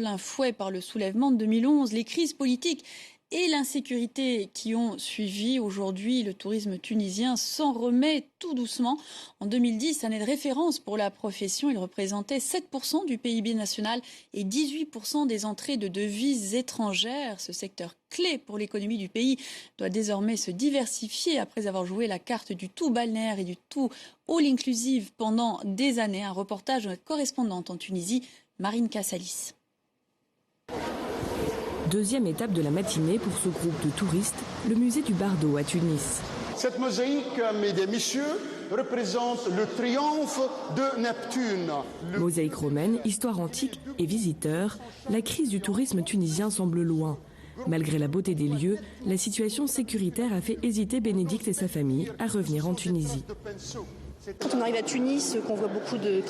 plein fouet par le soulèvement de 2011, les crises politiques et l'insécurité qui ont suivi. Aujourd'hui, le tourisme tunisien s'en remet tout doucement. En 2010, année de référence pour la profession, il représentait 7% du PIB national et 18% des entrées de devises étrangères. Ce secteur clé pour l'économie du pays doit désormais se diversifier après avoir joué la carte du tout balnéaire et du tout all-inclusive pendant des années. Un reportage de notre correspondante en Tunisie, Marine Cassalis. Deuxième étape de la matinée pour ce groupe de touristes, le musée du Bardo à Tunis. Cette mosaïque, mesdames et messieurs, représente le triomphe de Neptune. Mosaïque romaine, histoire antique et visiteurs, la crise du tourisme tunisien semble loin. Malgré la beauté des lieux, la situation sécuritaire a fait hésiter Bénédicte et sa famille à revenir en Tunisie. Quand on arrive à Tunis, qu'on voit beaucoup de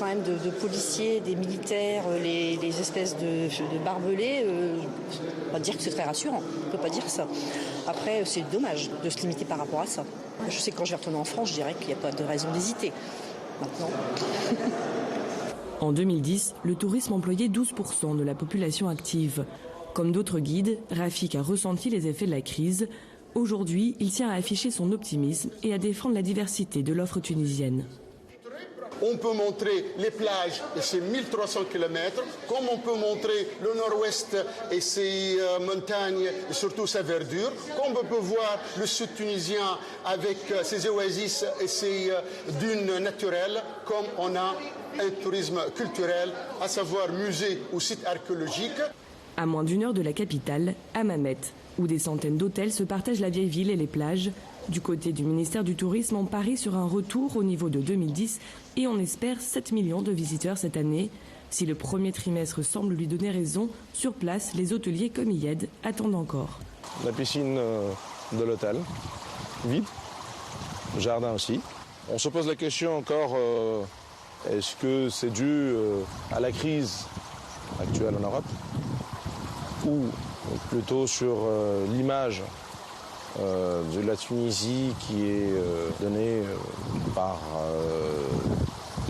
policiers, des militaires, les espèces de barbelés, on va dire que c'est très rassurant. On ne peut pas dire ça. Après, c'est dommage de se limiter par rapport à ça. Je sais que quand je vais retourner en France, je dirais qu'il n'y a pas de raison d'hésiter. Maintenant. En 2010, le tourisme employait 12% de la population active. Comme d'autres guides, Rafik a ressenti les effets de la crise. Aujourd'hui, il tient à afficher son optimisme et à défendre la diversité de l'offre tunisienne. On peut montrer les plages et ses 1300 km, comme on peut montrer le nord-ouest et ses montagnes et surtout sa verdure, comme on peut voir le sud tunisien avec ses oasis et ses dunes naturelles, comme on a un tourisme culturel, à savoir musée ou site archéologique. À moins d'une heure de la capitale, Hammamet, où des centaines d'hôtels se partagent la vieille ville et les plages. Du côté du ministère du Tourisme, on parie sur un retour au niveau de 2010 et on espère 7 millions de visiteurs cette année. Si le premier trimestre semble lui donner raison, sur place, les hôteliers comme Iyed attendent encore. La piscine de l'hôtel, vide, le jardin aussi. On se pose la question encore, est-ce que c'est dû à la crise actuelle en Europe ou plutôt sur l'image de la Tunisie qui est donnée par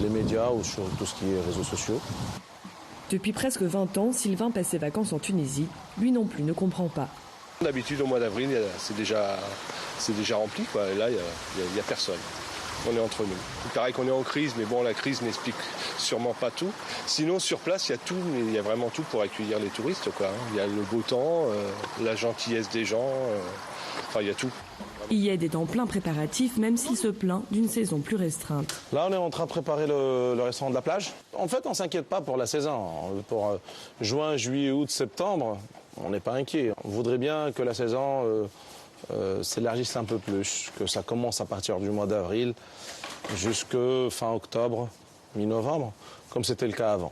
les médias ou sur tout ce qui est réseaux sociaux. Depuis presque 20 ans, Sylvain passe ses vacances en Tunisie. Lui non plus ne comprend pas. D'habitude, au mois d'avril, c'est déjà rempli, quoi. Et là, il n'y a personne. On est entre nous. Il paraît qu'on est en crise, mais bon, la crise n'explique sûrement pas tout. Sinon, sur place, il y a tout, mais il y a vraiment tout pour accueillir les touristes, quoi. Il y a le beau temps, la gentillesse des gens, enfin, il y a tout. Iyed est en plein préparatif, même s'il se plaint d'une saison plus restreinte. Là, on est en train de préparer le restaurant de la plage. En fait, on ne s'inquiète pas pour la saison. Pour juin, juillet, août, septembre, on n'est pas inquiet. On voudrait bien que la saison s'élargisse un peu plus, que ça commence à partir du mois d'avril jusqu'à fin octobre, mi-novembre, comme c'était le cas avant.